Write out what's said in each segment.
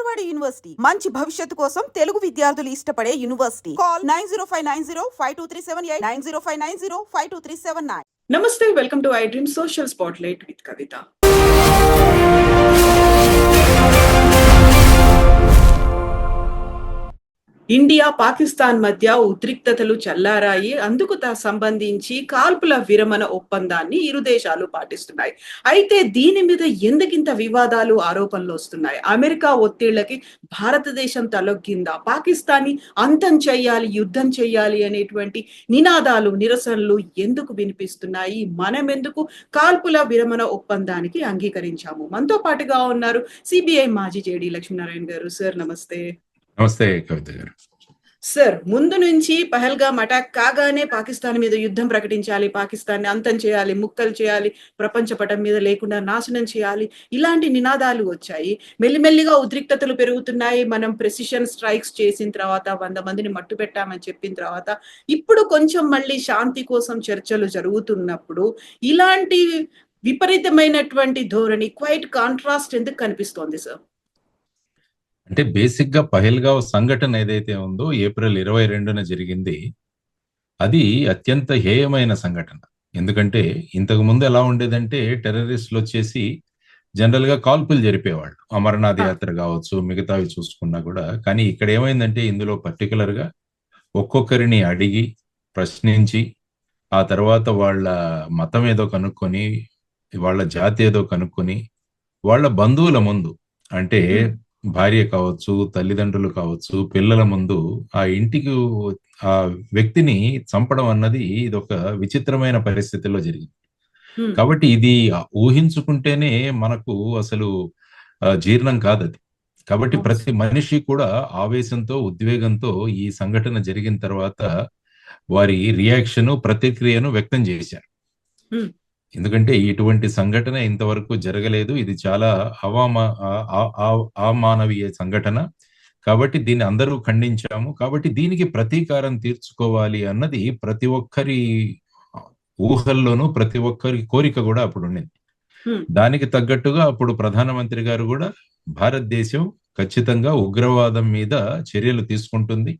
Vijayawada university మంచి భవిష్యత్తు కోసం తెలుగు విద్యార్థులు ఇష్టపడే యూనివర్సిటీ. కాల్ 9059052378 9059052379. నమస్తే, welcome to I dream social spotlight with Kavitha. India Pakistan మధ్య ఉద్రిక్తతలు చల్లారాయి. అందుకు సంబంధించి కాల్పుల విరమణ ఒప్పందాన్ని ఇరు దేశాలు పాటిస్తున్నాయి. అయితే దీని మీద ఎందుకింత వివాదాలు, ఆరోపణలు వస్తున్నాయి? అమెరికా ఒత్తిళ్లకి భారతదేశం తలొగ్గిందా? పాకిస్తాన్ని అంతం చెయ్యాలి, యుద్ధం చెయ్యాలి అనేటువంటి నినాదాలు, నిరసనలు ఎందుకు వినిపిస్తున్నాయి? మనం ఎందుకు కాల్పుల విరమణ ఒప్పందానికి అంగీకరించాము? మనతో పాటుగా ఉన్నారు సిబిఐ మాజీ జేడీ లక్ష్మీనారాయణ గారు. సార్ నమస్తే. నమస్తే కవిత గారు. సార్, ముందు నుంచి పహల్గామ్ అటాక్ కాగానే పాకిస్తాన్ మీద యుద్ధం ప్రకటించాలి, పాకిస్తాన్ని అంతం చేయాలి, ముక్కలు చేయాలి, ప్రపంచ పటం మీద లేకుండా నాశనం చేయాలి, ఇలాంటి నినాదాలు వచ్చాయి. మెల్లిమెల్లిగా ఉద్రిక్తతలు పెరుగుతున్నాయి. మనం ప్రెసిషన్ స్ట్రైక్స్ చేసిన తర్వాత 100 మందిని మట్టు పెట్టామని చెప్పిన తర్వాత ఇప్పుడు కొంచెం మళ్ళీ శాంతి కోసం చర్చలు జరుగుతున్నప్పుడు ఇలాంటి విపరీతమైనటువంటి ధోరణి, క్వైట్ కాంట్రాస్ట్ ఎందుకు కనిపిస్తోంది సార్? అంటే బేసిక్ గా పహల్గావ్ సంఘటన ఏదైతే ఉందో ఏప్రిల్ 22న జరిగింది, అది అత్యంత హేయమైన సంఘటన. ఎందుకంటే ఇంతకు ముందు ఎలా ఉండేదంటే టెర్రరిస్టులు వచ్చేసి జనరల్ గా కాల్పులు జరిపేవాళ్ళు, అమర్నాథ్ యాత్ర కావచ్చు, మిగతావి చూసుకున్నా కూడా. కానీ ఇక్కడ ఏమైందంటే ఇందులో పర్టికులర్ గా ఒక్కొక్కరిని అడిగి ప్రశ్నించి ఆ తర్వాత వాళ్ళ మతం ఏదో కనుక్కొని, వాళ్ళ జాతి ఏదో కనుక్కొని, వాళ్ళ బంధువుల ముందు అంటే భార్య కావచ్చు, తల్లిదండ్రులు కావచ్చు, పిల్లల ముందు ఆ ఇంటికి ఆ వ్యక్తిని చంపడం అన్నది ఇది ఒక విచిత్రమైన పరిస్థితిలో జరిగింది. కాబట్టి ఇది ఊహించుకుంటేనే మనకు అసలు జీర్ణం కాదది. కాబట్టి ప్రతి మనిషి కూడా ఆవేశంతో, ఉద్వేగంతో ఈ సంఘటన జరిగిన తర్వాత వారి రియాక్షన్, ప్రతిక్రియను వ్యక్తం చేశారు. ఎందుకంటే ఇటువంటి సంఘటన ఇంతవరకు జరగలేదు. ఇది చాలా అమానవీయ సంఘటన. కాబట్టి దీన్ని అందరూ ఖండించాము. కాబట్టి దీనికి ప్రతీకారం తీర్చుకోవాలి అన్నది ప్రతి ఒక్కరి ఊహల్లోనూ, ప్రతి ఒక్కరి కోరిక కూడా అప్పుడు ఉండింది. దానికి తగ్గట్టుగా అప్పుడు ప్రధానమంత్రి గారు కూడా భారతదేశం ఖచ్చితంగా ఉగ్రవాదం మీద చర్యలు తీసుకుంటుంది,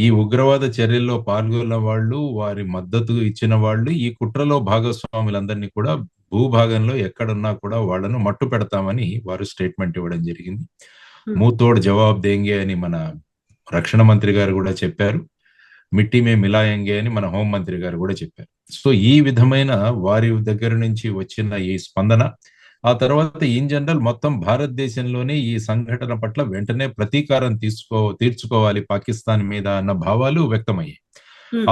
ఈ ఉగ్రవాద చర్యల్లో పాల్గొన్న వాళ్ళు, వారి మద్దతు ఇచ్చిన వాళ్ళు, ఈ కుట్రలో భాగస్వాములందరినీ కూడా భూభాగంలో ఎక్కడున్నా కూడా వాళ్లను మట్టు పెడతామని వారు స్టేట్మెంట్ ఇవ్వడం జరిగింది. మూతోడ్ జవాబ్ దేంగే అని మన రక్షణ మంత్రి గారు కూడా చెప్పారు. మిట్టి మే మిలాయంగే అని మన హోంమంత్రి గారు కూడా చెప్పారు. సో ఈ విధమైన వారి దగ్గర నుంచి వచ్చిన ఈ స్పందన, ఆ తర్వాత ఇన్ జనరల్ మొత్తం భారతదేశంలోనే ఈ సంఘటన పట్ల వెంటనే ప్రతీకారం తీర్చుకోవాలి పాకిస్తాన్ మీద అన్న భావాలు వ్యక్తమయ్యాయి.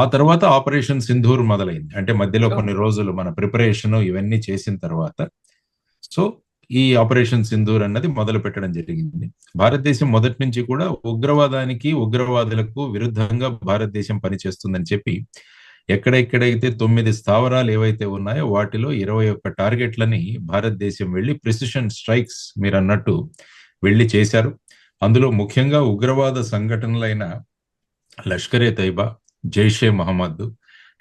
ఆ తర్వాత ఆపరేషన్ సింధూర్ మొదలైంది. అంటే మధ్యలో కొన్ని రోజులు మన ప్రిపరేషన్ ఇవన్నీ చేసిన తర్వాత సో ఈ ఆపరేషన్ సింధూర్ అన్నది మొదలు పెట్టడం జరిగింది. భారతదేశం మొదటి నుంచి కూడా ఉగ్రవాదానికి, ఉగ్రవాదులకు విరుద్ధంగా భారతదేశం పనిచేస్తుందని చెప్పి ఎక్కడెక్కడైతే 9 స్థావరాలు ఏవైతే ఉన్నాయో వాటిలో 21 టార్గెట్లని భారతదేశం వెళ్లి ప్రిసిషన్ స్ట్రైక్స్ మీరు అన్నట్టు వెళ్లి చేశారు. అందులో ముఖ్యంగా ఉగ్రవాద సంఘటనలైన లష్కరే తైబా, జైషే మహమ్మద్,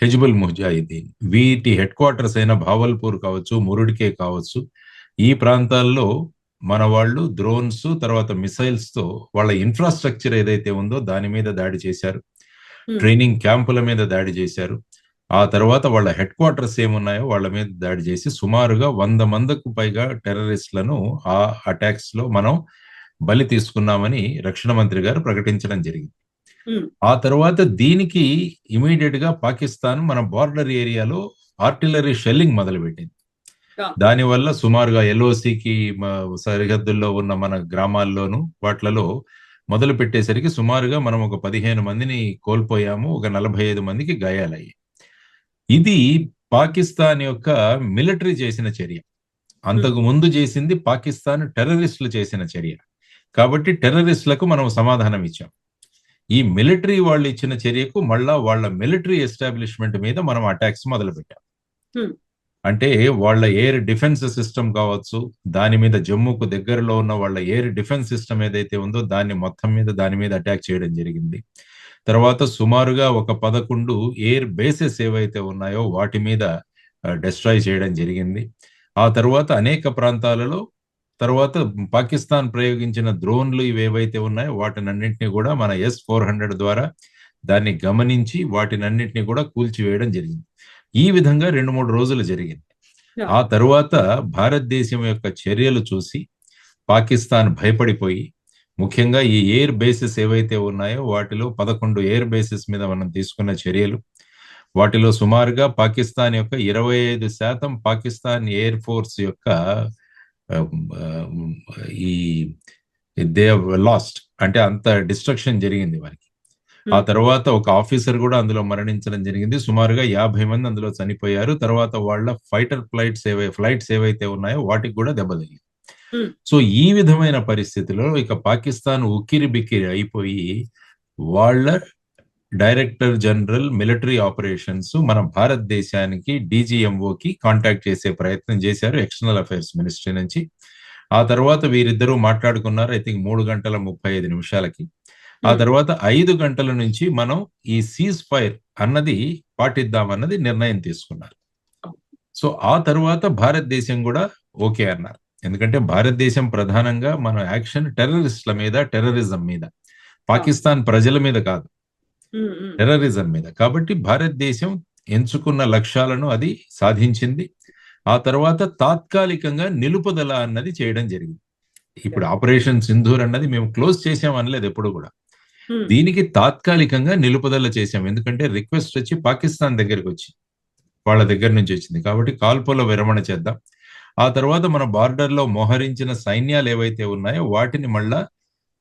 హిజ్బుల్ ముజాహిదీన్, వీటి హెడ్ క్వార్టర్స్ అయిన భావల్పూర్ కావచ్చు, మురుడికే కావచ్చు, ఈ ప్రాంతాల్లో మన వాళ్ళు డ్రోన్స్, తర్వాత మిసైల్స్ తో వాళ్ళ ఇన్ఫ్రాస్ట్రక్చర్ ఏదైతే ఉందో దాని మీద దాడి చేశారు. ట్రైనింగ్ క్యాంపుల మీద దాడి చేశారు. ఆ తర్వాత వాళ్ళ హెడ్ క్వార్టర్స్ ఏమున్నాయో వాళ్ళ మీద దాడి చేసి సుమారుగా 100 మందికి పైగా టెర్రరిస్టులను ఆ అటాక్స్ లో మనం బలి తీసుకున్నామని రక్షణ మంత్రి గారు ప్రకటించడం జరిగింది. ఆ తర్వాత దీనికి ఇమీడియట్ గా పాకిస్తాన్ మన బార్డర్ ఏరియాలో ఆర్టిలరీ షెల్లింగ్ మొదలుపెట్టింది. దానివల్ల సుమారుగా ఎల్ఓసికి సరిహద్దుల్లో ఉన్న మన గ్రామాల్లోనూ వాట్లలో మొదలు పెట్టేసరికి సుమారుగా మనం ఒక 15 మందిని కోల్పోయాము, ఒక 45 మందికి గాయాలయ్యాయి. ఇది పాకిస్తాన్ యొక్క మిలిటరీ చేసిన చర్య. అంతకు ముందు చేసింది పాకిస్తాన్ టెర్రరిస్టులు చేసిన చర్య. కాబట్టి టెర్రరిస్టులకు మనం సమాధానం ఇచ్చాం. ఈ మిలిటరీ వాళ్ళు ఇచ్చిన చర్యకు మళ్ళా వాళ్ళ మిలిటరీ ఎస్టాబ్లిష్మెంట్ మీద మనం అటాక్స్ మొదలు పెట్టాం. అంటే వాళ్ళ ఎయిర్ డిఫెన్స్ సిస్టమ్ కావచ్చు, దాని మీద జమ్మూకు దగ్గరలో ఉన్న వాళ్ళ ఎయిర్ డిఫెన్స్ సిస్టమ్ ఏదైతే ఉందో దాన్ని మొత్తం మీద దాని మీద అటాక్ చేయడం జరిగింది. తర్వాత సుమారుగా ఒక 11 ఎయిర్ బేసెస్ ఏవైతే ఉన్నాయో వాటి మీద డిస్ట్రాయ్ చేయడం జరిగింది. ఆ తర్వాత అనేక ప్రాంతాలలో తర్వాత పాకిస్తాన్ ప్రయోగించిన డ్రోన్లు ఇవేవైతే ఉన్నాయో వాటినన్నింటినీ కూడా మన S-400 ద్వారా దాన్ని గమనించి వాటినన్నింటినీ కూడా కూల్చివేయడం జరిగింది. ఈ విధంగా 2-3 రోజులు జరిగింది. ఆ తరువాత భారతదేశం యొక్క చర్యలు చూసి పాకిస్తాన్ భయపడిపోయి, ముఖ్యంగా ఈ ఎయిర్ బేసెస్ ఏవైతే ఉన్నాయో వాటిలో 11 ఎయిర్ బేసెస్ మీద మనం తీసుకున్న చర్యలు, వాటిలో సుమారుగా పాకిస్తాన్ యొక్క 25% పాకిస్తాన్ ఎయిర్ ఫోర్స్ యొక్క ఈ దే లాస్ట్, అంటే అంత డిస్ట్రక్షన్ జరిగింది వారికి. ఆ తర్వాత ఒక ఆఫీసర్ కూడా అందులో మరణించడం జరిగింది. సుమారుగా 50 మంది అందులో చనిపోయారు. తర్వాత వాళ్ళ ఫైటర్ ఫ్లైట్స్ ఏవైతే ఉన్నాయో వాటికి కూడా దెబ్బతగిలింది. సో ఈ విధమైన పరిస్థితిలో ఇక పాకిస్తాన్ ఉక్కిరి బిక్కిరి అయిపోయి వాళ్ళ డైరెక్టర్ జనరల్ మిలిటరీ ఆపరేషన్స్ మన భారతదేశానికి DGMOకి కాంటాక్ట్ చేసే ప్రయత్నం చేశారు ఎక్స్టర్నల్ అఫైర్స్ మినిస్ట్రీ నుంచి. ఆ తర్వాత వీరిద్దరూ మాట్లాడుకున్నారు, ఐ థింక్ 3 గంటల 35 నిమిషాలకి. ఆ తర్వాత 5 గంటల నుంచి మనం ఈ సీజ్ ఫైర్ అన్నది పాటిద్దామన్నది నిర్ణయం తీసుకున్నారు. సో ఆ తర్వాత భారతదేశం కూడా ఓకే అన్నారు. ఎందుకంటే భారతదేశం ప్రధానంగా మన యాక్షన్ టెర్రరిస్టుల మీద, టెర్రరిజం మీద, పాకిస్తాన్ ప్రజల మీద కాదు, టెర్రరిజం మీద. కాబట్టి భారతదేశం ఎంచుకున్న లక్ష్యాలను అది సాధించింది. ఆ తర్వాత తాత్కాలికంగా నిలుపుదల అన్నది చేయడం జరిగింది. ఇప్పుడు ఆపరేషన్ సింధూర్ అన్నది మేము క్లోజ్ చేసాం అనలేదు ఎప్పుడు కూడా. దీనికి తాత్కాలికంగా నిలుపుదల చేశాం. ఎందుకంటే రిక్వెస్ట్ వచ్చి పాకిస్తాన్ దగ్గరికి వచ్చి వాళ్ళ దగ్గర నుంచి వచ్చింది. కాబట్టి కాల్పుల విరమణ చేద్దాం. ఆ తర్వాత మన బార్డర్లో మోహరించిన సైన్యాలు ఏవైతే ఉన్నాయో వాటిని మళ్ళా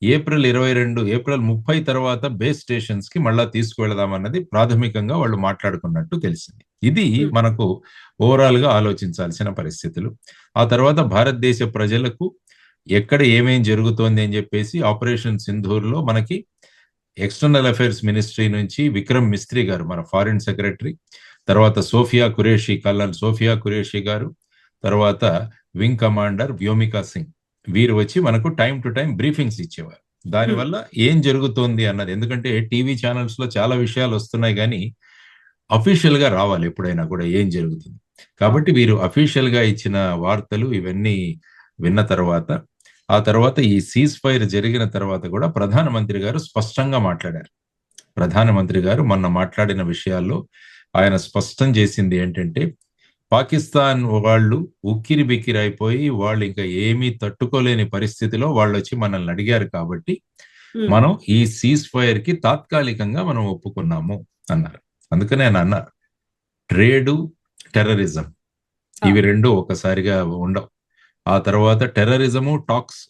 ఏప్రిల్ 30 తర్వాత బేస్ స్టేషన్స్ కి మళ్ళా తీసుకువెళదామన్నది ప్రాథమికంగా వాళ్ళు మాట్లాడుకున్నట్టు తెలిసింది. ఇది మనకు ఓవరాల్ గా ఆలోచించాల్సిన పరిస్థితులు. ఆ తర్వాత భారతదేశ ప్రజలకు ఎక్కడ ఏమేం జరుగుతోంది అని చెప్పేసి ఆపరేషన్ సింధూర్లో మనకి ఎక్స్టర్నల్ అఫైర్స్ మినిస్ట్రీ నుంచి విక్రమ్ మిస్త్రీ గారు, మన ఫారిన్ సెక్రటరీ, తర్వాత కల్నల్ సోఫియా ఖురేషీ గారు, తర్వాత వింగ్ కమాండర్ వ్యోమికా సింగ్, వీరు వచ్చి మనకు టైం టు టైం బ్రీఫింగ్స్ ఇచ్చేవారు. దానివల్ల ఏం జరుగుతోంది అన్నది, ఎందుకంటే టీవీ ఛానల్స్ లో చాలా విషయాలు వస్తున్నాయి కానీ అఫీషియల్ గా రావాలి ఎప్పుడైనా కూడా ఏం జరుగుతుంది. కాబట్టి వీరు అఫీషియల్ గా ఇచ్చిన వార్తలు ఇవన్నీ విన్న తర్వాత, ఆ తర్వాత ఈ సీజ్ ఫైర్ జరిగిన తర్వాత కూడా ప్రధానమంత్రి గారు స్పష్టంగా మాట్లాడారు. ప్రధానమంత్రి గారు మొన్న మాట్లాడిన విషయాల్లో ఆయన స్పష్టం చేసింది ఏంటంటే, పాకిస్తాన్ వాళ్ళు ఉక్కిరి బిక్కిరి అయిపోయి వాళ్ళు ఇంకా ఏమీ తట్టుకోలేని పరిస్థితిలో వాళ్ళు వచ్చి మనల్ని అడిగారు కాబట్టి మనం ఈ సీజ్ ఫైర్ కి తాత్కాలికంగా మనం ఒప్పుకున్నాము అన్నారు. అందుకనే ఆయన అన్నారు, ట్రేడు, టెర్రరిజం ఇవి రెండు ఒకసారిగా ఉండవు. ఆ తర్వాత టెర్రరిజము, టాక్స్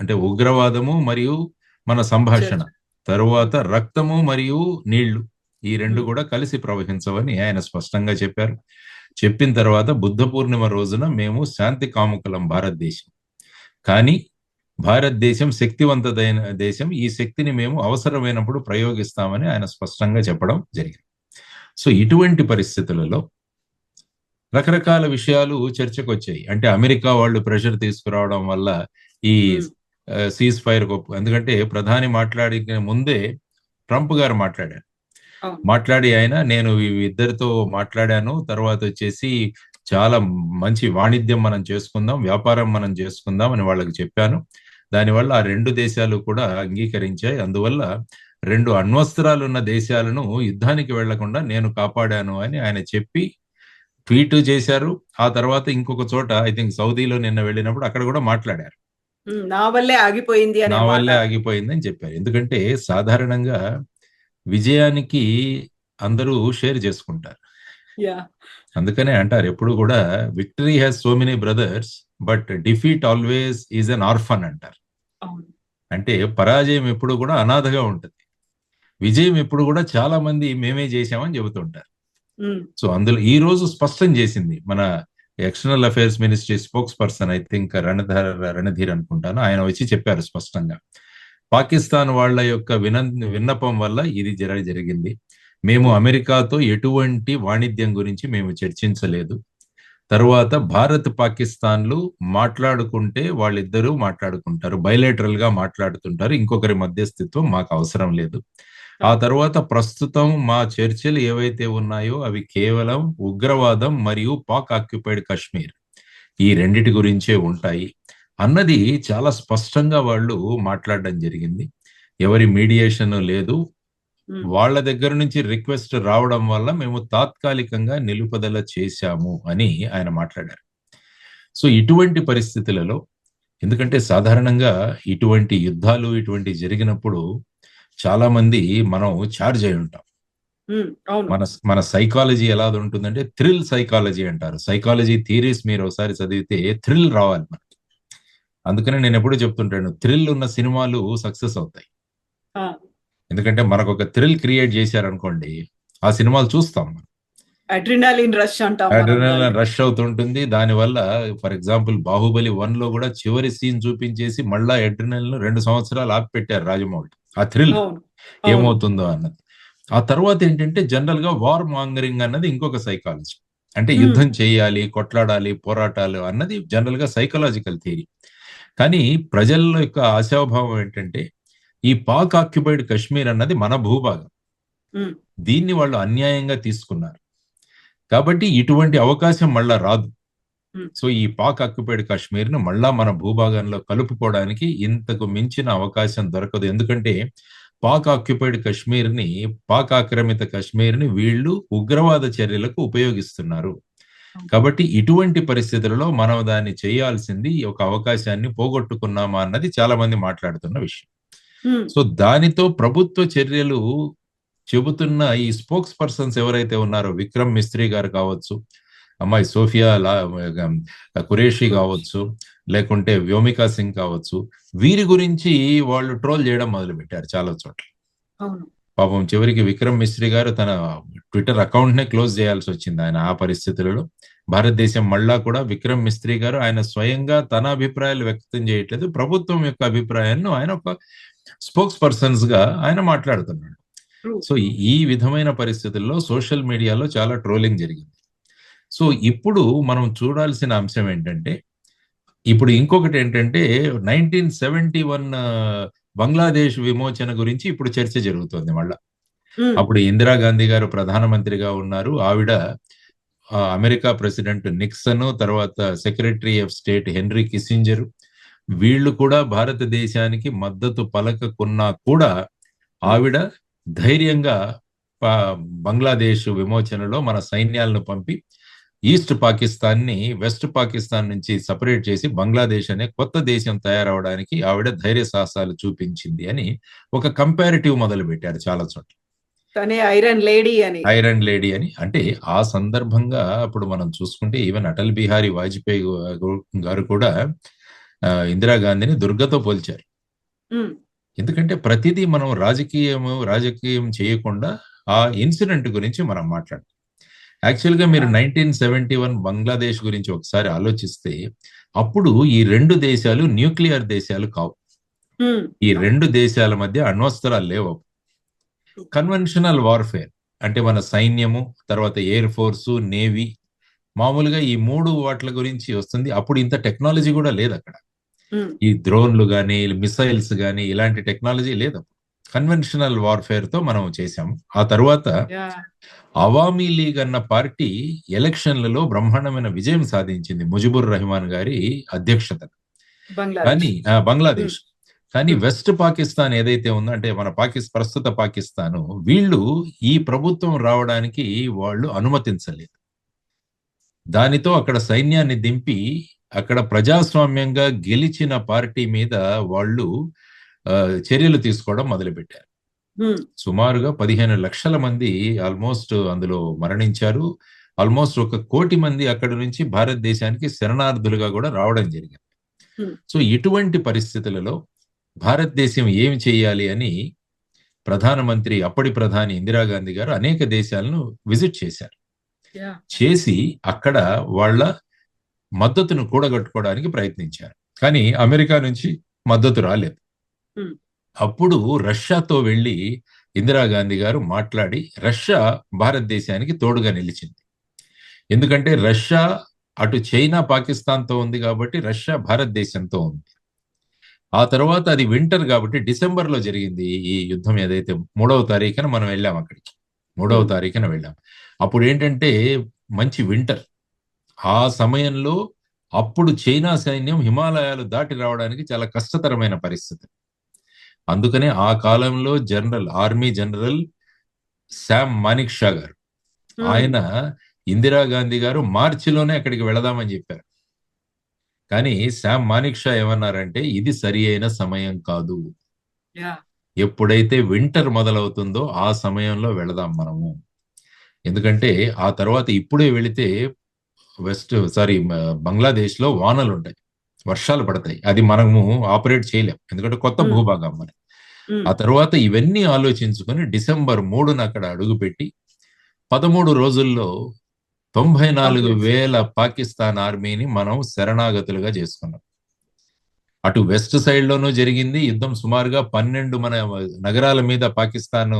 అంటే ఉగ్రవాదము మరియు మన సంభాషణ, తరువాత రక్తము మరియు నీళ్లు, ఈ రెండు కూడా కలిసి ప్రవహించవని ఆయన స్పష్టంగా చెప్పారు. చెప్పిన తర్వాత బుద్ధ పూర్ణిమ రోజున మేము శాంతి కాముకులం భారతదేశం, కానీ భారతదేశం శక్తివంతమైన దేశం, ఈ శక్తిని మేము అవసరమైనప్పుడు ప్రయోగిస్తామని ఆయన స్పష్టంగా చెప్పడం జరిగింది. సో ఇటువంటి పరిస్థితులలో రకరకాల విషయాలు చర్చకు వచ్చాయి. అంటే అమెరికా వాళ్ళు ప్రెషర్ తీసుకురావడం వల్ల ఈ సీజ్ ఫైర్, ఎందుకంటే ప్రధాని మాట్లాడిన ముందే ట్రంప్ గారు మాట్లాడి ఆయన, నేను ఇద్దరితో మాట్లాడాను, తర్వాత వచ్చేసి చాలా మంచి వాణిజ్యం మనం చేసుకుందాం, వ్యాపారం మనం చేసుకుందాం అని వాళ్ళకి చెప్పాను. దానివల్ల ఆ రెండు దేశాలు కూడా అంగీకరించాయి. అందువల్ల 2 అణ్వస్త్రాలు ఉన్న దేశాలను యుద్ధానికి వెళ్లకుండా నేను కాపాడాను అని ఆయన చెప్పి ట్వీట్ చేశారు. ఆ తర్వాత ఇంకొక చోట, ఐ థింక్ సౌదీలో నిన్న వెళ్ళినప్పుడు అక్కడ కూడా మాట్లాడారు, నా వల్లే ఆగిపోయింది అని చెప్పారు. ఎందుకంటే సాధారణంగా విజయానికి అందరూ షేర్ చేసుకుంటారు. అందుకనే అంటారు ఎప్పుడు కూడా, victory has so many brothers but defeat always is an orphan అంటారు. అంటే పరాజయం ఎప్పుడు కూడా అనాథగా ఉంటుంది, విజయం ఎప్పుడు కూడా చాలా మంది మేమే చేశామని చెబుతుంటారు. సో అందులో ఈ రోజు స్పష్టం చేసింది మన external affairs ministry spokesperson, I think Randhir అనుకుంటాను, ఆయన వచ్చి చెప్పారు స్పష్టంగా, పాకిస్తాన్ వాళ్ళ యొక్క విన్నపం వల్ల ఇది జరిగింది. మేము అమెరికాతో ఎటువంటి వాణిజ్యం గురించి మేము చర్చించలేదు. తరువాత భారత్ పాకిస్తాన్లు మాట్లాడుకుంటే వాళ్ళిద్దరూ మాట్లాడుకుంటారు, బైలేటరల్ గా మాట్లాడుతుంటారు, ఇంకొకరి మధ్యస్థిత్వం మాకు అవసరం లేదు. ఆ తర్వాత ప్రస్తుతం మా చర్చలు ఏవైతే ఉన్నాయో అవి కేవలం ఉగ్రవాదం మరియు పాక్ ఆక్యుపైడ్ కాశ్మీర్, ఈ రెండిటి గురించే ఉంటాయి. అన్నది చాలా స్పష్టంగా వాళ్ళు మాట్లాడడం జరిగింది. ఎవరి మీడియేషన్ లేదు. వాళ్ళ దగ్గర నుంచి రిక్వెస్ట్ రావడం వల్ల మేము తాత్కాలికంగా నిలుపుదల చేశాము అని ఆయన మాట్లాడారు. సో ఇటువంటి పరిస్థితులలో, ఎందుకంటే సాధారణంగా ఇటువంటి యుద్ధాలు ఇటువంటి జరిగినప్పుడు చాలా మంది మనం చార్జ్ అయి ఉంటాం. అవును. మన సైకాలజీ ఎలా ఉంటుందంటే థ్రిల్ సైకాలజీ అంటారు. సైకాలజీ థియరీస్ మీరు ఒకసారి చదివితే థ్రిల్ రావాలి మనకి. అందుకనే నేను ఎప్పుడూ చెప్తుంటాను, థ్రిల్ ఉన్న సినిమాలు సక్సెస్ అవుతాయి. ఆ, ఎందుకంటే మనకు ఒక థ్రిల్ క్రియేట్ చేశారనుకోండి, ఆ సినిమాలు చూస్తాం మనం. అడ్రినాలిన్ రష్ అంటాం మనం అడ్రినలిన్ దాన్ని. రష్ అవుతుంటుంది. దానివల్ల ఫర్ ఎగ్జాంపుల్ 'బాహుబలి 1' లో కూడా చివరి సీన్ చూపించేసి మళ్ళా అడ్రినలిన్ 2 సంవత్సరాలు ఆపి పెట్టారు రాజమౌళి. ఆ థ్రిల్ అవును, అవును. ఏమవుతుందో అన్నది. ఆ తర్వాత ఏంటంటే జనరల్ గా వార్ మాంగరింగ్ అన్నది ఇంకొక సైకాలజీ. అంటే ఉమ్, యుద్ధం చేయాలి, కొట్లాడాలి, పోరాటాలు అన్నది జనరల్ గా సైకలాజికల్ థియరీ. కానీ ప్రజల యొక్క ఆశాభావం ఏంటంటే ఈ పాక్ ఆక్యుపైడ్ కశ్మీర్ అన్నది మన భూభాగం. ఉమ్, దీన్ని వాళ్ళు అన్యాయంగా తీసుకున్నారు. కాబట్టి ఇటువంటి అవకాశం మళ్ళా రాదు. ఉమ్, సో ఈ పాక్ ఆక్యుపైడ్ కాశ్మీర్ ను మళ్ళా మన భూభాగంలో కలుపుకోవడానికి ఇంతకు మించిన అవకాశం దొరకదు. ఎందుకంటే పాక్ ఆక్యుపైడ్ కాశ్మీర్ ని, పాక్ ఆక్రమిత కాశ్మీర్ ని వీళ్ళు ఉగ్రవాద చర్యలకు ఉపయోగిస్తున్నారు. కాబట్టి ఇటువంటి పరిస్థితులలో మనం దాన్ని చేయాల్సింది, ఒక అవకాశాన్ని పోగొట్టుకున్నామా అన్నది చాలా మంది మాట్లాడుతున్న విషయం. ఉమ్, సో దానితో ప్రభుత్వ చర్యలు చెబుతున్న ఈ స్పోక్స్ పర్సన్స్ ఎవరైతే ఉన్నారో, విక్రమ్ మిస్త్రీ గారు కావచ్చు, అమ్మాయి సోఫియా ఖురేషి కావచ్చు, లేకుంటే వ్యోమికా సింగ్ కావచ్చు, వీరి గురించి వాళ్ళు ట్రోల్ చేయడం మొదలు పెట్టారు చాలా చోట్ల. అవును. పాపం చివరికి విక్రమ్ మిస్త్రీ గారు తన ట్విట్టర్ అకౌంట్ నే క్లోజ్ చేయాల్సి వచ్చింది ఆయన ఆ పరిస్థితులలో. భారతదేశం మళ్ళా కూడా విక్రమ్ మిస్త్రీ గారు ఆయన స్వయంగా తన అభిప్రాయాలు వ్యక్తం చేయట్లేదు, ప్రభుత్వం యొక్క అభిప్రాయాలను ఆయన ఒక స్పోక్స్ పర్సన్స్ గా ఆయన మాట్లాడుతున్నాడు. True. సో ఈ విధమైన పరిస్థితుల్లో సోషల్ మీడియాలో చాలా ట్రోలింగ్ జరిగింది. సో ఇప్పుడు మనం చూడాల్సిన అంశం ఏంటంటే, ఇప్పుడు ఇంకొకటి ఏంటంటే 1971 బంగ్లాదేశ్ విమోచన గురించి ఇప్పుడు చర్చ జరుగుతోంది మళ్ళా. ఉమ్, అప్పుడు ఇందిరాగాంధీ గారు ప్రధానమంత్రిగా ఉన్నారు. ఆవిడ అమెరికా ప్రెసిడెంట్ నిక్సన్, తర్వాత secretary of state henry Kissinger, వీళ్ళు కూడా భారతదేశానికి మద్దతు పలకకున్నా కూడా ఆవిడ ధైర్యంగా బంగ్లాదేశ్ విమోచనలో మన సైన్యాలను పంపి ఈస్ట్ పాకిస్తాన్ ని వెస్ట్ పాకిస్తాన్ నుంచి సపరేట్ చేసి బంగ్లాదేశ్ అనే కొత్త దేశం తయారవడానికి ఆవిడ ధైర్య సాహసాలు చూపించింది అని ఒక కంపారిటివ్ మొదలు పెట్టారు చాలా చోట్ల. తనే ఐరన్ లేడీ అని. ఐరన్ లేడీ అని. అంటే ఆ సందర్భంగా అప్పుడు మనం చూసుకుంటే ఈవెన్ అటల్ బిహారీ వాజ్పేయి గారు కూడా ఇందిరాగాంధీని దుర్గతో పోల్చారు. ఉమ్, ఎందుకంటే ప్రతిదీ మనం రాజకీయం చేయకుండా ఆ ఇన్సిడెంట్ గురించి మనం మాట్లాడాలి. యాక్చువల్గా మీరు 1971 బంగ్లాదేశ్ గురించి ఒకసారి ఆలోచిస్తే, అప్పుడు ఈ రెండు దేశాలు న్యూక్లియర్ దేశాలు కావు. ఉమ్, ఈ రెండు దేశాల మధ్య అణ్వస్త్రాలు లేవు. కన్వెన్షనల్ వార్ఫేర్ అంటే మన సైన్యము, తర్వాత ఎయిర్ ఫోర్సు, నేవీ, మామూలుగా ఈ మూడు వాటి గురించి వస్తుంది. అప్పుడు ఇంత టెక్నాలజీ కూడా లేదు అక్కడ. ఉమ్, ఈ డ్రోన్లు కానీ మిసైల్స్ కానీ ఇలాంటి టెక్నాలజీ లేదు. కన్వెన్షనల్ వార్ఫేర్ తో మనం చేశాము. ఆ తర్వాత yeah. అవామీ లీగ్ అన్న పార్టీ ఎలక్షన్లలో బ్రహ్మాండమైన విజయం సాధించింది ముజిబుర్ రెహమాన్ గారి అధ్యక్షత. కానీ బంగ్లాదేశ్ కానీ వెస్ట్ పాకిస్తాన్ ఏదైతే ఉందో, అంటే మన ప్రస్తుత పాకిస్తాను, వీళ్ళు ఈ ప్రభుత్వం రావడానికి వాళ్ళు అనుమతించలేదు. దానితో అక్కడ సైన్యాన్ని దింపి అక్కడ ప్రజాస్వామ్యంగా గెలిచిన పార్టీ మీద వాళ్ళు చర్యలు తీసుకోవడం మొదలుపెట్టారు. సుమారుగా 15 లక్షల మంది ఆల్మోస్ట్ అందులో మరణించారు. ఆల్మోస్ట్ 1 కోటి మంది అక్కడి నుంచి భారతదేశానికి శరణార్థులుగా కూడా రావడం జరిగింది. సో ఇటువంటి పరిస్థితులలో భారతదేశం ఏమి చేయాలి అని అప్పటి ప్రధాని ఇందిరాగాంధీ గారు అనేక దేశాలను విజిట్ చేశారు. చేసి అక్కడ వాళ్ళ మద్దతును కూడగట్టుకోవడానికి ప్రయత్నించారు. కానీ అమెరికా నుంచి మద్దతు రాలేదు. అప్పుడు రష్యాతో వెళ్లి ఇందిరాగాంధీ గారు మాట్లాడి రష్యా భారతదేశానికి తోడుగా నిలిచింది. ఎందుకంటే రష్యా అటు చైనా పాకిస్తాన్తో ఉంది కాబట్టి రష్యా భారతదేశంతో ఉంది. ఆ తర్వాత అది వింటర్ కాబట్టి డిసెంబర్లో జరిగింది ఈ యుద్ధం. ఏదైతే 3వ తారీఖున మనం వెళ్ళాం అక్కడికి, 3వ తారీఖున వెళ్ళాం. అప్పుడు ఏంటంటే మంచి వింటర్. ఆ సమయంలో అప్పుడు చైనా సైన్యం హిమాలయాలు దాటి రావడానికి చాలా కష్టతరమైన పరిస్థితి. అందుకనే ఆ కాలంలో army general Sam Manik Shah గారు, ఆయన ఇందిరాగాంధీ గారు మార్చిలోనే అక్కడికి వెళదామని చెప్పారు. కానీ శామ్ మానిక్ షా ఏమన్నారంటే ఇది సరి అయిన సమయం కాదు, ఎప్పుడైతే వింటర్ మొదలవుతుందో ఆ సమయంలో వెళదాం మనము. ఎందుకంటే ఆ తర్వాత ఇప్పుడే వెళితే బంగ్లాదేశ్ లో వానలు ఉంటాయి, వర్షాలు పడతాయి, అది మనము ఆపరేట్ చేయలేం, ఎందుకంటే కొత్త భూభాగం మరి. ఆ తర్వాత ఇవన్నీ ఆలోచించుకొని డిసెంబర్ 3న అక్కడ అడుగుపెట్టి 13 రోజుల్లో 94,000 పాకిస్తాన్ ఆర్మీని మనం శరణాగతులుగా చేసుకున్నాం. అటు వెస్ట్ సైడ్ లోనూ జరిగింది యుద్ధం, సుమారుగా 12 మన నగరాల మీద పాకిస్తాన్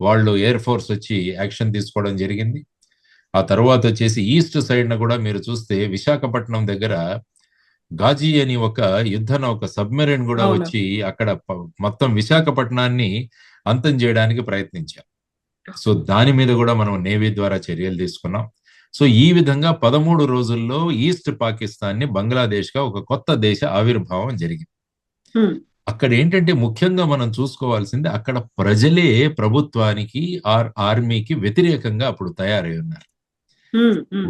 వాళ్ళు ఎయిర్ ఫోర్స్ వచ్చి యాక్షన్ తీసుకోవడం జరిగింది. ఆ తర్వాత వచ్చేసి ఈస్ట్ సైడ్ న కూడా మీరు చూస్తే విశాఖపట్నం దగ్గర గాజీ అని ఒక యుద్ధ నౌక సబ్మెరైన్ కూడా వచ్చి అక్కడ మొత్తం విశాఖపట్నాన్ని అంతం చేయడానికి ప్రయత్నించారు. సో దాని మీద కూడా మనం నేవీ ద్వారా చర్యలు తీసుకున్నాం. సో ఈ విధంగా 13 రోజుల్లో ఈస్ట్ పాకిస్తాన్ ని బంగ్లాదేశ్ గా ఒక కొత్త దేశ ఆవిర్భావం జరిగింది. అక్కడ ఏంటంటే ముఖ్యంగా మనం చూసుకోవాల్సింది, అక్కడ ప్రజలే ప్రభుత్వానికి ఆర్మీకి వ్యతిరేకంగా అప్పుడు తయారై ఉన్నారు.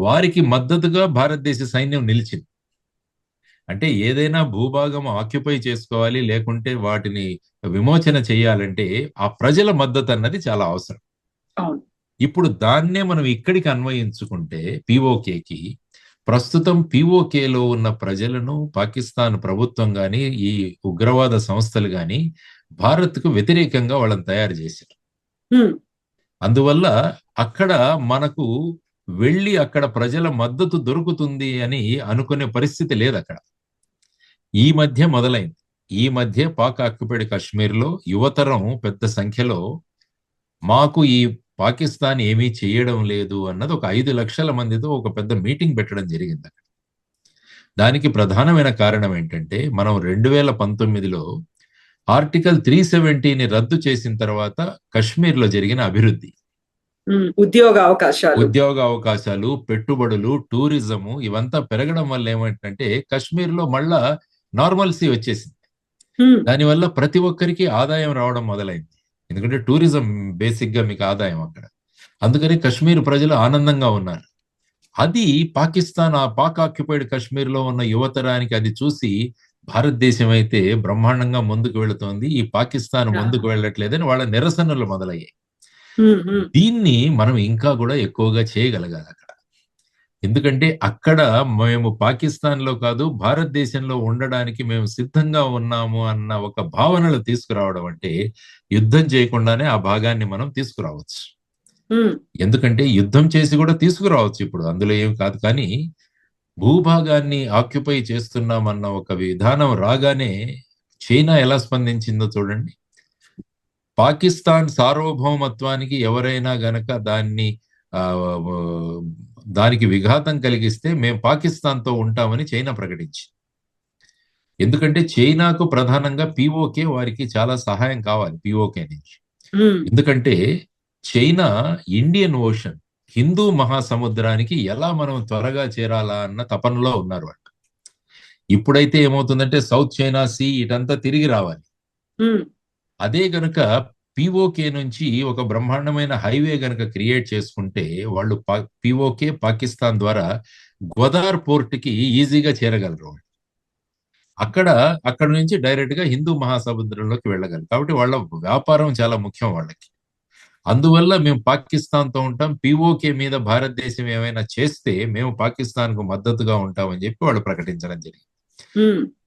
వారికి మద్దతుగా భారతదేశ సైన్యం నిలిచింది. అంటే ఏదైనా భూభాగం ఆక్యుపై చేసుకోవాలి, లేకుంటే వాటిని విమోచన చేయాలంటే ఆ ప్రజల మద్దతు అన్నది చాలా అవసరం. ఇప్పుడు దాన్నే మనం ఇక్కడికి అన్వయించుకుంటే పిఓకేకి, ప్రస్తుతం పిఓకేలో ఉన్న ప్రజలను పాకిస్తాన్ ప్రభుత్వం గాని ఈ ఉగ్రవాద సంస్థలు గాని భారత్కు వ్యతిరేకంగా వాళ్ళని తయారు చేశారు. అందువల్ల అక్కడ మనకు వెళ్ళి అక్కడ ప్రజల మద్దతు దొరుకుతుంది అని అనుకునే పరిస్థితి లేదు అక్కడ. ఈ మధ్య మొదలైంది. ఈ మధ్య పాక్ ఆక్యుపైడ్ కాశ్మీర్లో యువతరం పెద్ద సంఖ్యలో మాకు ఈ పాకిస్తాన్ ఏమీ చేయడం లేదు అన్నది ఒక 5 లక్షల మందితో ఒక పెద్ద మీటింగ్ పెట్టడం జరిగింది అక్కడ. దానికి ప్రధానమైన కారణం ఏంటంటే, మనం 2019లో ఆర్టికల్ 370ని రద్దు చేసిన తర్వాత కశ్మీర్లో జరిగిన అభివృద్ధి, ఉద్యోగ అవకాశాలు, పెట్టుబడులు, టూరిజము ఇవంతా పెరగడం వల్ల ఏమంటే కశ్మీర్లో మళ్ళా నార్మల్సీ వచ్చేసింది. దానివల్ల ప్రతి ఒక్కరికి ఆదాయం రావడం మొదలైంది. ఎందుకంటే టూరిజం బేసిక్ గా మీకు ఆదాయం అక్కడ. అందుకని కశ్మీర్ ప్రజలు ఆనందంగా ఉన్నారు. అది పాకిస్తాన్, ఆ పాక్ ఆక్యుపైడ్ కశ్మీర్ లో ఉన్న యువతరానికి అది చూసి భారతదేశం అయితే బ్రహ్మాండంగా ముందుకు వెళుతోంది, ఈ పాకిస్తాన్ ముందుకు వెళ్ళట్లేదని వాళ్ళ నిరసనలు మొదలయ్యాయి. దీన్ని మనం ఇంకా కూడా ఎక్కువగా చేయగలగాలి అక్కడ. ఎందుకంటే అక్కడ మేము పాకిస్తాన్ లో కాదు భారతదేశంలో ఉండడానికి మేము సిద్ధంగా ఉన్నాము అన్న ఒక భావనలు తీసుకురావడం అంటే యుద్ధం చేయకుండానే ఆ భాగాన్ని మనం తీసుకురావచ్చు. ఎందుకంటే యుద్ధం చేసి కూడా తీసుకురావచ్చు, ఇప్పుడు అందులో ఏం కాదు. కానీ భూభాగాన్ని ఆక్యుపై చేస్తున్నామన్న ఒక విధానం రాగానే చైనా ఎలా స్పందించిందో చూడండి. పాకిస్తాన్ సార్వభౌమత్వానికి ఎవరైనా గనక దానికి విఘాతం కలిగిస్తే మేము పాకిస్తాన్తో ఉంటామని చైనా ప్రకటించింది. ఎందుకంటే చైనాకు ప్రధానంగా పిఓకే వారికి చాలా సహాయం కావాలి పిఓకే నుంచి. ఎందుకంటే చైనా ఇండియన్ ఓషన్, హిందూ మహాసముద్రానికి ఎలా మనం త్వరగా చేరాలా అన్న తపనలో ఉన్నారు వాళ్ళు. ఇప్పుడైతే ఏమవుతుందంటే సౌత్ చైనా సీ ఇటంతా తిరిగి రావాలి. అదే గనుక పిఓకే నుంచి ఒక బ్రహ్మాండమైన హైవే గనక క్రియేట్ చేసుకుంటే వాళ్ళు పిఓకే పాకిస్తాన్ ద్వారా గ్వదార్ పోర్ట్ కి ఈజీగా చేరగలరు. అక్కడ నుంచి డైరెక్ట్ గా హిందూ మహాసముద్రంలోకి వెళ్ళగలరు. కాబట్టి వాళ్ళ వ్యాపారం చాలా ముఖ్యం వాళ్ళకి. అందువల్ల మేము పాకిస్తాన్తో ఉంటాం, పిఓకే మీద భారతదేశం ఏమైనా చేస్తే మేము పాకిస్తాన్ కు మద్దతుగా ఉంటామని చెప్పి వాళ్ళు ప్రకటించడం జరిగింది.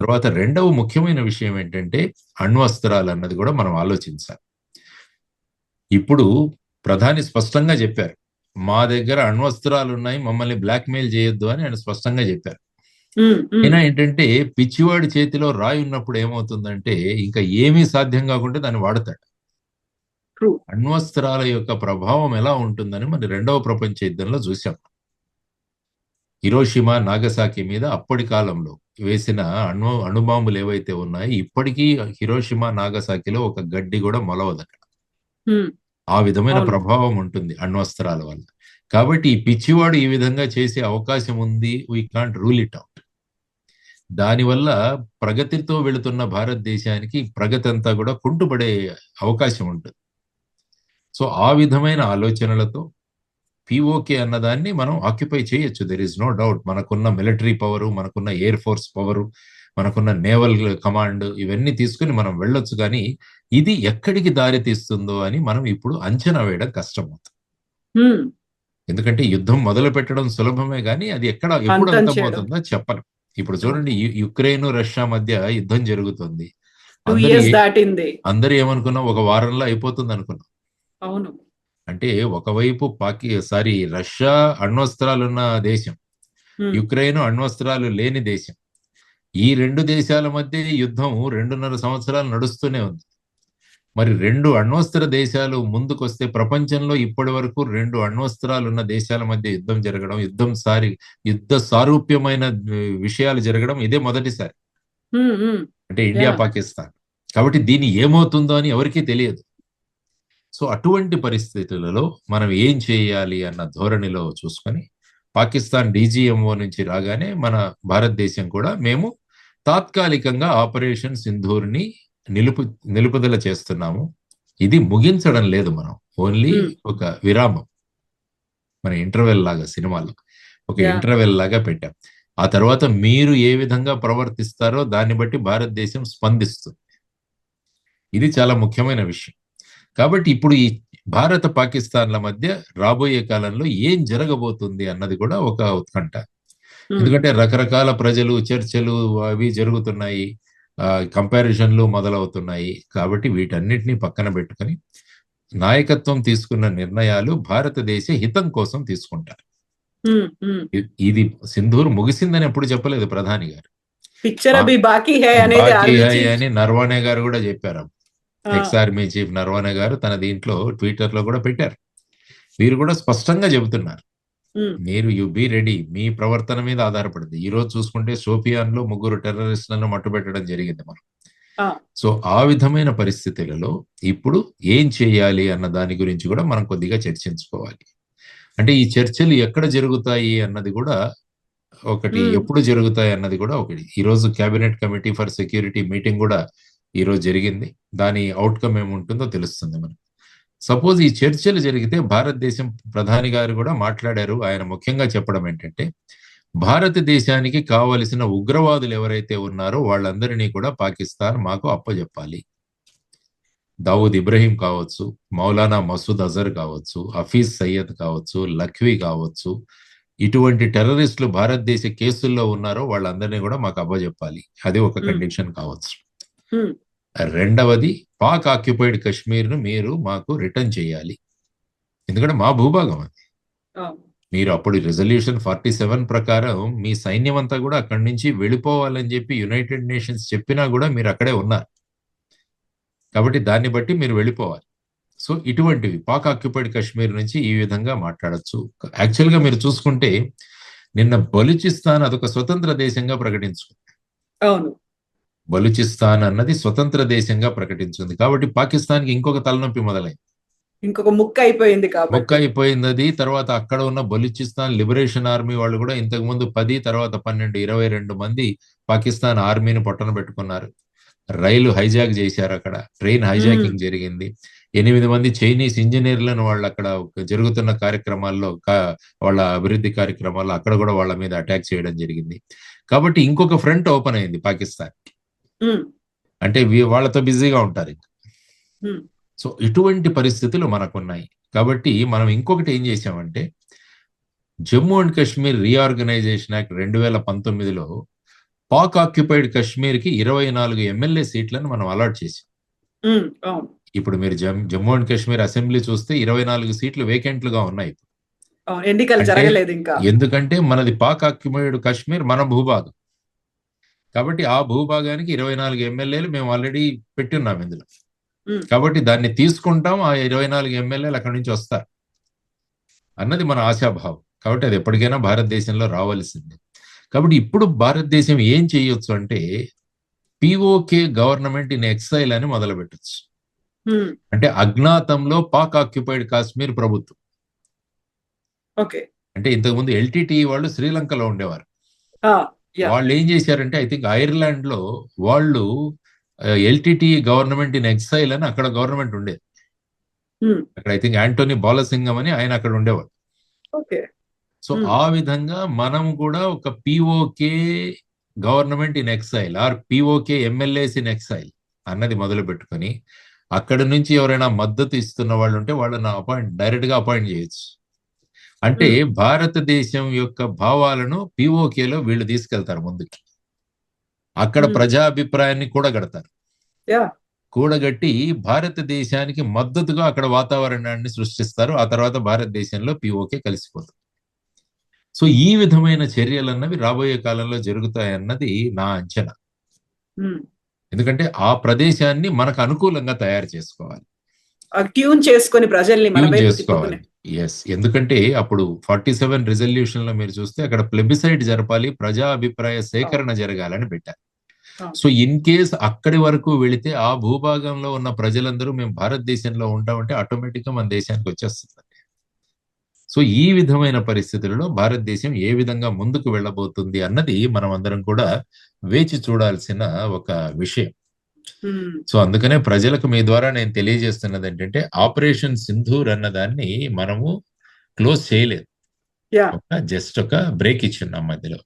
తర్వాత రెండవ ముఖ్యమైన విషయం ఏంటంటే అణ్వస్త్రాలు అన్నది కూడా మనం ఆలోచించాలి. ఇప్పుడు ప్రధాని స్పష్టంగా చెప్పారు, మా దగ్గర అణ్వస్త్రాలు ఉన్నాయి, మమ్మల్ని బ్లాక్మెయిల్ చేయొద్దు అని ఆయన స్పష్టంగా చెప్పారు. అయినా ఏంటంటే పిచ్చివాడి చేతిలో రాయి ఉన్నప్పుడు ఏమవుతుందంటే ఇంకా ఏమీ సాధ్యం కాకుండా దాన్ని వాడతాడు. అణ్వస్త్రాల యొక్క ప్రభావం ఎలా ఉంటుందని మరి రెండవ ప్రపంచ యుద్ధంలో చూసాం. హిరోషిమా నాగసాకి మీద అప్పటి కాలంలో వేసిన అణుబాంబులు ఏవైతే ఉన్నాయో ఇప్పటికీ హిరోషిమా నాగసాకిలో ఒక గడ్డి కూడా మొలవదు అక్కడ. ఆ విధమైన ప్రభావం ఉంటుంది అణ్వస్త్రాల వల్ల. కాబట్టి ఈ పిచ్చివాడు ఈ విధంగా చేసే అవకాశం ఉంది, we can't rule it out. దానివల్ల ప్రగతితో వెళుతున్న భారతదేశానికి ప్రగతి అంతా కూడా కుంటుపడే అవకాశం ఉంటుంది. సో ఆ విధమైన ఆలోచనలతో పిఓకే అన్నదాన్ని మనం ఆక్యుపై చేయొచ్చు. There is no doubt. మనకున్న మిలిటరీ పవరు, మనకున్న ఎయిర్ ఫోర్స్ పవరు, మనకున్న నేవల్ కమాండ్, ఇవన్నీ తీసుకుని మనం వెళ్ళొచ్చు. కానీ ఇది ఎక్కడికి దారి తీస్తుందో అని మనం ఇప్పుడు అంచనా వేయడం కష్టమవుతుంది. ఎందుకంటే యుద్ధం మొదలు పెట్టడం సులభమే కానీ అది ఎప్పుడు అంతమవుతుందో చెప్పను. ఇప్పుడు చూడండి, యుక్రెయిన్ రష్యా మధ్య యుద్ధం జరుగుతుంది. అందరూ ఏమనుకున్నాం, ఒక వారంలో అయిపోతుంది అనుకున్నాం. అవును. అంటే ఒకవైపు రష్యా అణ్వస్త్రాలున్న దేశం, యుక్రెయిన్ అణ్వస్త్రాలు లేని దేశం. ఈ రెండు దేశాల మధ్య యుద్ధం 2.5 సంవత్సరాలు నడుస్తూనే ఉంది. మరి 2 అణ్వస్త్ర దేశాలు ముందుకొస్తే, ప్రపంచంలో ఇప్పటి వరకు 2 అణ్వస్త్రాలు ఉన్న దేశాల మధ్య యుద్ధం జరగడం, యుద్ధ సారూప్యమైన విషయాలు జరగడం ఇదే మొదటిసారి. అంటే ఇండియా పాకిస్తాన్. కాబట్టి దీని ఏమవుతుందో అని ఎవరికీ తెలియదు. సో అటువంటి పరిస్థితులలో మనం ఏం చేయాలి అన్న ధోరణిలో చూసుకొని, పాకిస్తాన్ డీజీఎంఓ నుంచి రాగానే మన భారతదేశం కూడా మేము తాత్కాలికంగా ఆపరేషన్ సింధూర్ని నిలుపుదల చేస్తున్నాము. ఇది ముగించడం లేదు, మనం ఓన్లీ ఒక విరామం. మన ఇంటర్వెల్ లాగా, సినిమాలో ఒక ఇంటర్వెల్ లాగా పెట్టాం. ఆ తర్వాత మీరు ఏ విధంగా ప్రవర్తిస్తారో దాన్ని బట్టి భారతదేశం స్పందిస్తుంది. ఇది చాలా ముఖ్యమైన విషయం. కాబట్టి ఇప్పుడు ఈ భారత పాకిస్తాన్ల మధ్య రాబోయే కాలంలో ఏం జరగబోతుంది అన్నది కూడా ఒక ఉత్కంఠ. ఎందుకంటే రకరకాల ప్రజలు, చర్చలు అవి జరుగుతున్నాయి, కంపారిజన్లు మొదలవుతున్నాయి. కాబట్టి వీటన్నిటిని పక్కన పెట్టుకొని నాయకత్వం తీసుకున్న నిర్ణయాలు భారతదేశ హితం కోసం తీసుకుంటారు. ఇది సింధూర్ ముగిసిందని ఎప్పుడు చెప్పలేదు ప్రధాని గారు. బాకీ హై అని నర్వానే గారు కూడా చెప్పారు. ఎక్స్ ఆర్మీ చీఫ్ నర్వానే గారు తన దీంట్లో ట్విట్టర్ లో కూడా పెట్టారు. వీరు కూడా స్పష్టంగా చెబుతున్నారు, మీరు యు బీ రెడీ, మీ ప్రవర్తన మీద ఆధారపడింది. ఈ రోజు చూసుకుంటే షోపియాన్ లో 3 టెర్రరిస్టులను మట్టుబెట్టడం జరిగింది మనం. సో ఆ విధమైన పరిస్థితులలో ఇప్పుడు ఏం చేయాలి అన్న దాని గురించి కూడా మనం కొద్దిగా చర్చించుకోవాలి. అంటే ఈ చర్చలు ఎక్కడ జరుగుతాయి అన్నది కూడా ఒకటి, ఎప్పుడు జరుగుతాయి అన్నది కూడా ఒకటి. ఈ రోజు cabinet committee for security meeting కూడా ఈ రోజు జరిగింది. దాని అవుట్కమ్ ఏముంటుందో తెలుస్తుంది మనకు. సపోజ్ ఈ చర్చలు జరిగితే, భారతదేశం ప్రధాని గారు కూడా మాట్లాడారు. ఆయన ముఖ్యంగా చెప్పడం ఏంటంటే, భారతదేశానికి కావలసిన ఉగ్రవాదులు ఎవరైతే ఉన్నారో వాళ్ళందరినీ కూడా పాకిస్తాన్ మాకు అప్పజెప్పాలి. దావూద్ ఇబ్రహీం కావచ్చు, మౌలానా మసూద్ అజర్ కావచ్చు, హఫీజ్ సయ్యద్ కావచ్చు, లఖ్వీ కావచ్చు, ఇటువంటి టెర్రరిస్టులు భారతదేశ కేసుల్లో ఉన్నారో వాళ్ళందరినీ కూడా మాకు అప్పజెప్పాలి. అది ఒక కండిషన్ కావచ్చు. రెండవది, పాక్ ఆక్యుపైడ్ కశ్మీర్ ను మీరు మాకు రిటర్న్ చేయాలి. ఎందుకంటే మా భూభాగం అది. మీరు అప్పుడు రిజల్యూషన్ 47 ప్రకారం మీ సైన్యం అంతా కూడా అక్కడి నుంచి వెళ్ళిపోవాలని చెప్పి యునైటెడ్ నేషన్స్ చెప్పినా కూడా మీరు అక్కడే ఉన్నారు. కాబట్టి దాన్ని బట్టి మీరు వెళ్ళిపోవాలి. సో ఇటువంటివి పాక్ ఆక్యుపైడ్ కశ్మీర్ నుంచి ఈ విధంగా మాట్లాడచ్చు. యాక్చువల్గా మీరు చూసుకుంటే నిన్న బలూచిస్తాన్ అదొక స్వతంత్ర దేశంగా ప్రకటించుకుంది. అవును, బలూచిస్తాన్ అన్నది స్వతంత్ర దేశంగా ప్రకటించింది. కాబట్టి పాకిస్తాన్కి ఇంకొక తలనొప్పి మొదలైంది, ఇంకొక ముక్క అయిపోయింది అది. తర్వాత అక్కడ ఉన్న బలూచిస్తాన్ లిబరేషన్ ఆర్మీ వాళ్ళు కూడా ఇంతకు ముందు 10, తర్వాత 12, 22 మంది పాకిస్తాన్ ఆర్మీని పొట్టన పెట్టుకున్నారు. రైలు హైజాక్ చేశారు, అక్కడ ట్రైన్ హైజాకింగ్ జరిగింది. 8 మంది చైనీస్ ఇంజనీర్లను వాళ్ళు అక్కడ జరుగుతున్న కార్యక్రమాల్లో, వాళ్ళ అభివృద్ధి కార్యక్రమాల్లో అక్కడ కూడా వాళ్ళ మీద అటాక్ చేయడం జరిగింది. కాబట్టి ఇంకొక ఫ్రంట్ ఓపెన్ అయింది పాకిస్తాన్. అంటే వాళ్ళతో బిజీగా ఉంటారు. సో ఇటువంటి పరిస్థితులు మనకున్నాయి. కాబట్టి మనం ఇంకొకటి ఏం చేసామంటే, Jammu and Kashmir reorganisation act 2019లో పాక్ ఆక్యుపైడ్ కశ్మీర్ కి 24 ఎమ్మెల్యే సీట్లను మనం అలాట్ చేసాం. ఇప్పుడు మీరు జమ్మూ అండ్ కాశ్మీర్ అసెంబ్లీ చూస్తే 24 సీట్లు వేకెంట్లుగా ఉన్నాయి. ఎన్నికలు జరగలేదు ఇంకా. ఎందుకంటే మనది పాక్ ఆక్యుపైడ్ కశ్మీర్ మన భూభాగం. కాబట్టి ఆ భూభాగానికి 24 ఎమ్మెల్యేలు మేము ఆల్రెడీ పెట్టున్నాం ఇందులో. కాబట్టి దాన్ని తీసుకుంటాం, ఆ 24 ఎమ్మెల్యేలు అక్కడి నుంచి వస్తారు అన్నది మన ఆశాభావం. కాబట్టి అది ఎప్పటికైనా భారతదేశంలో రావాల్సిందే. కాబట్టి ఇప్పుడు భారతదేశం ఏం చేయొచ్చు అంటే, పిఓకే గవర్నమెంట్ ఇన్ ఎక్సైల్ అని మొదలు పెట్టచ్చు. అంటే అజ్ఞాతంలో పాక్ ఆక్యుపైడ్ కాశ్మీర్ ప్రభుత్వం. అంటే ఇంతకుముందు ఎల్టీటీ వాళ్ళు శ్రీలంకలో ఉండేవారు. Yeah. వాళ్ళు ఏం చేశారంటే ఐ థింక్ ఐర్లాండ్ లో వాళ్ళు ఎల్టిటి గవర్నమెంట్ ఇన్ ఎక్సైల్ అని అక్కడ గవర్నమెంట్ ఉండేది. Hmm. అక్కడ ఐ థింక్ యాంటోనీ బాలసింగం అని ఆయన అక్కడ ఉండేవాడు. Okay. సో ఆ విధంగా మనం కూడా ఒక PoK government in exile or PoK MLAs in exile అన్నది మొదలు పెట్టుకొని అక్కడ నుంచి ఎవరైనా మద్దతు ఇస్తున్న వాళ్ళు ఉంటే వాళ్ళని డైరెక్ట్ గా అపాయింట్ చేయొచ్చు. అంటే భారతదేశం యొక్క భావాలను పిఓకేలో వీళ్ళు తీసుకెళ్తారు ముందుకి. అక్కడ ప్రజాభిప్రాయాన్ని కూడగడతారు. Yeah. కూడగట్టి భారతదేశానికి మద్దతుగా అక్కడ వాతావరణాన్ని సృష్టిస్తారు. ఆ తర్వాత భారతదేశంలో పిఓకే కలిసిపోతుంది. సో ఈ విధమైన చర్యలు అన్నవి రాబోయే కాలంలో జరుగుతాయన్నది నా అంచనా. Hmm. ఎందుకంటే ఆ ప్రదేశాన్ని మనకు అనుకూలంగా తయారు చేసుకోవాలి, ట్యూన్ చేసుకొని ప్రజల్ని మన వైపు చేసుకోవాలి. ఎస్, ఎందుకంటే అప్పుడు 47 రిజల్యూషన్ లో మీరు చూస్తే అక్కడ ప్లెబిసైడ్ జరపాలి, ప్రజా అభిప్రాయ సేకరణ జరగాలని పెట్టారు. సో ఇన్ కేస్ అక్కడి వరకు వెళితే ఆ భూభాగంలో ఉన్న ప్రజలందరూ మేము భారతదేశంలో ఉంటామంటే ఆటోమేటిక్ గా మన దేశానికి వచ్చేస్తుంది. సో ఈ విధమైన పరిస్థితులలో భారతదేశం ఏ విధంగా ముందుకు వెళ్ళబోతుంది అన్నది మనం అందరం కూడా వేచి చూడాల్సిన ఒక విషయం. సో అందుకనే ప్రజలకు మీ ద్వారా నేను తెలియజేస్తున్నది ఏంటంటే ఆపరేషన్ సింధూర్ అన్నదాన్ని మనము క్లోజ్ చేయలేదు, జస్ట్ ఒక బ్రేక్ ఇచ్చున్నాం మధ్యలో.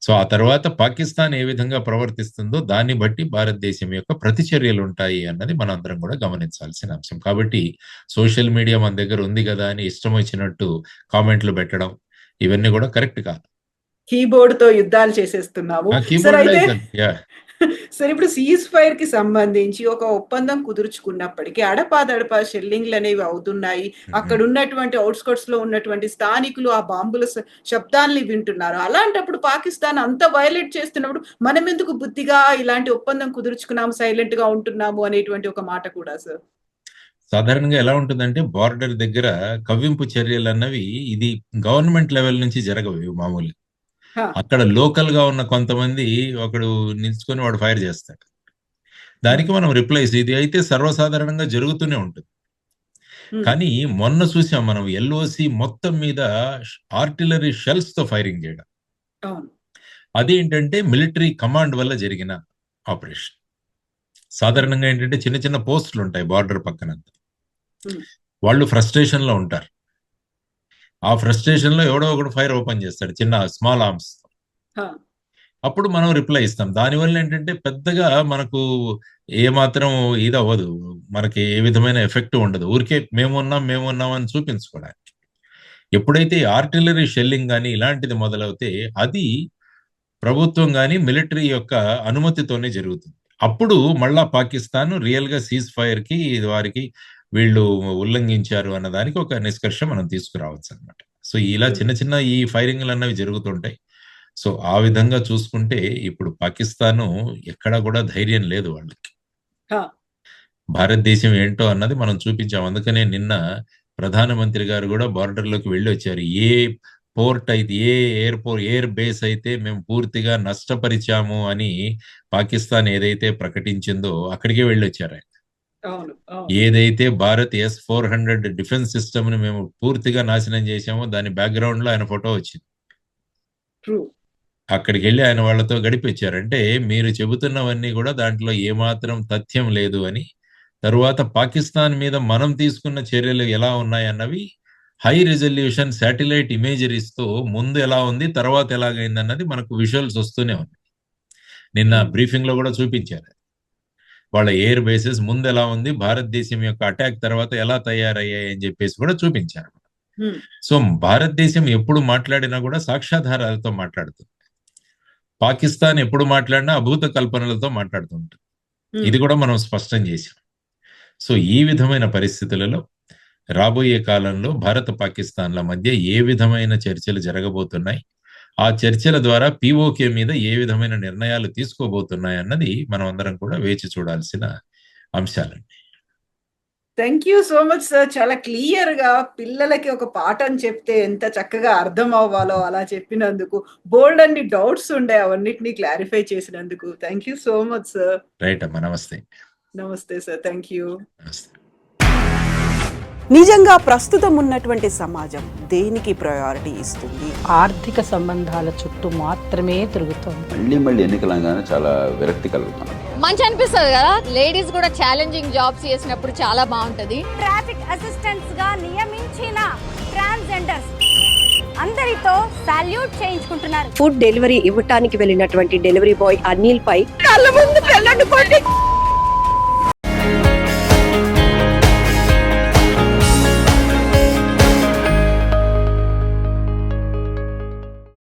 సో ఆ తర్వాత పాకిస్తాన్ ఏ విధంగా ప్రవర్తిస్తుందో దాన్ని బట్టి భారతదేశం యొక్క ప్రతిచర్యలు ఉంటాయి అన్నది మనం అందరం కూడా గమనించాల్సిన అంశం. కాబట్టి సోషల్ మీడియా మన దగ్గర ఉంది కదా అని ఇష్టం వచ్చినట్టు కామెంట్లు పెట్టడం ఇవన్నీ కూడా కరెక్ట్ కాదు. కీబోర్డ్ తో యుద్ధాలు చేసేస్తున్నాము. సరే, ఇప్పుడు సీజ్ ఫైర్ కి సంబంధించి ఒక ఒప్పందం కుదుర్చుకున్నప్పటికీ అడపాదడపా షెల్లింగ్లు అనేవి అవుతున్నాయి. అక్కడ ఉన్నటువంటి అవుట్స్కట్స్ లో ఉన్నటువంటి స్థానికులు ఆ బాంబుల శబ్దాన్ని వింటున్నారు. అలాంటప్పుడు పాకిస్తాన్ అంత వైలేట్ చేస్తున్నప్పుడు మనం ఎందుకు బుద్ధిగా ఇలాంటి ఒప్పందం కుదుర్చుకున్నాము, సైలెంట్ గా ఉంటున్నాము అనేటువంటి ఒక మాట కూడా సార్. సాధారణంగా ఎలా ఉంటుందంటే బార్డర్ దగ్గర కవ్వింపు చర్యలు అన్నవి ఇది గవర్నమెంట్ లెవెల్ నుంచి జరగవు మామూలు. అక్కడ లోకల్ గా ఉన్న కొంతమంది ఒకడు నిల్చుకొని వాడు ఫైర్ చేస్తాడు, దానికి మనం రిప్లైస్ ఇది అయితే సర్వసాధారణంగా జరుగుతూనే ఉంటుంది. కానీ మొన్న చూసాం మనం ఎల్ఓసి మొత్తం మీద ఆర్టిలరీ షెల్స్ తో ఫైరింగ్ చేయడం. అదేంటంటే మిలిటరీ కమాండ్ వల్ల జరిగిన ఆపరేషన్. సాధారణంగా ఏంటంటే చిన్న చిన్న పోస్టులు ఉంటాయి బార్డర్ పక్కనంతా, వాళ్ళు ఫ్రస్ట్రేషన్ లో ఉంటారు. ఆ ఫ్రస్ట్రేషన్ లో ఎవడో ఒకడు ఫైర్ ఓపెన్ చేస్తాడు చిన్న స్మాల్ ఆర్మ్స్, అప్పుడు మనం రిప్లై ఇస్తాం. దానివల్ల ఏంటంటే పెద్దగా మనకు ఏమాత్రం ఇది అవ్వదు, మనకి ఏ విధమైన ఎఫెక్ట్ ఉండదు, ఊరికే మేమున్నాం అని చూపించుకోవడానికి. ఎప్పుడైతే ఆర్టిలరీ షెల్లింగ్ కానీ ఇలాంటిది మొదలవుతే అది ప్రభుత్వం కానీ మిలిటరీ యొక్క అనుమతితోనే జరుగుతుంది. అప్పుడు మళ్ళా పాకిస్తాన్ రియల్ గా సీజ్ ఫైర్ కి వారికి వీళ్ళు ఉల్లంఘించారు అన్నదానికి ఒక నిష్కర్ష మనం తీసుకురావచ్చు అనమాట. సో ఇలా చిన్న చిన్న ఈ ఫైరింగ్లు అన్నవి జరుగుతుంటాయి. సో ఆ విధంగా చూసుకుంటే ఇప్పుడు పాకిస్తాన్ ఎక్కడా కూడా ధైర్యం లేదు వాళ్ళకి. భారతదేశం ఏంటో అన్నది మనం చూపించాం. అందుకనే నిన్న ప్రధానమంత్రి గారు కూడా బార్డర్ లోకి వెళ్ళి వచ్చారు. ఏ పోర్ట్ అయితే ఎయిర్ బేస్ అయితే మేము పూర్తిగా నష్టపరిచాము అని పాకిస్తాన్ ఏదైతే ప్రకటించిందో అక్కడికే వెళ్ళి వచ్చారు ఆయన. ఏదైతే భారత్ S-400 డిఫెన్స్ సిస్టమ్ ని మేము పూర్తిగా నాశనం చేశామో దాని బ్యాక్గ్రౌండ్ లో ఆయన ఫోటో వచ్చింది. అక్కడికి వెళ్ళి ఆయన వాళ్ళతో గడిపించారంటే మీరు చెబుతున్నవన్నీ కూడా దాంట్లో ఏమాత్రం తథ్యం లేదు అని. తరువాత పాకిస్తాన్ మీద మనం తీసుకున్న చర్యలు ఎలా ఉన్నాయన్నవి హై రిజల్యూషన్ శాటిలైట్ ఇమేజరీస్ తో ముందు ఎలా ఉంది తర్వాత ఎలాగైంది అన్నది మనకు విజువల్స్ వస్తూనే ఉంది. నిన్న బ్రీఫింగ్ లో కూడా చూపించారు వాళ్ళ ఎయిర్ బేసెస్ ముందు ఎలా ఉంది, భారతదేశం యొక్క అటాక్ తర్వాత ఎలా తయారయ్యాయి అని చెప్పేసి కూడా చూపించారు. సో భారతదేశం ఎప్పుడు మాట్లాడినా కూడా సాక్ష్యాధారాలతో మాట్లాడుతుంది, పాకిస్తాన్ ఎప్పుడు మాట్లాడినా అభూత కల్పనలతో మాట్లాడుతుంటుంది. ఇది కూడా మనం స్పష్టం చేశాం. సో ఈ విధమైన పరిస్థితులలో రాబోయే కాలంలో భారత పాకిస్తాన్ల మధ్య ఏ విధమైన చర్చలు జరగబోతున్నాయి, ఆ చర్చల ద్వారా పిఓకే మీద ఏ విధమైన నిర్ణయాలు తీసుకోబోతున్నాయి అన్నది మనం అందరం కూడా వేచి చూడాల్సిన అంశాలండి. Thank you so much sir. చాలా క్లియర్ గా పిల్లలకి ఒక పాఠం చెప్తే ఎంత చక్కగా అర్థం అవ్వాలో అలా చెప్పినందుకు, బోల్డ్ అన్ని డౌట్స్ ఉండే అవన్నిటిని క్లారిఫై చేసినందుకు thank you so much sir. Right అమ్మా, నమస్తే. నమస్తే సార్, థ్యాంక్ యూ. నమస్తే. నిజంగా ప్రస్తుతం ఉన్నటువంటి సమాజం దేనికి ప్రయారిటీ ఇస్తుంది? ఆర్థిక సంబంధాల చుట్టూ మాత్రమే తిరుగుతోంది. మళ్ళీ ఎన్నికలంగానే చాలా విరక్తి కలుగుతున్నాం. మంచి అనిపిస్తుంది కదా, లేడీస్ కూడా ఛాలెంజింగ్ జాబ్స్ చేసినప్పుడు చాలా బాగుంటది. ట్రాఫిక్ అసిస్టెంట్స్ గా నియమించిన ట్రాన్స్జెండర్స్ అందరితో సాల్యూట్ చేయించుకుంటున్నారు. ఫుడ్ డెలివరీ ఇవ్వటానికి వెళ్ళినటువంటి డెలివరీ బాయ్ అనిల్ పై కళ్ళ ముందు పెళ్ళండి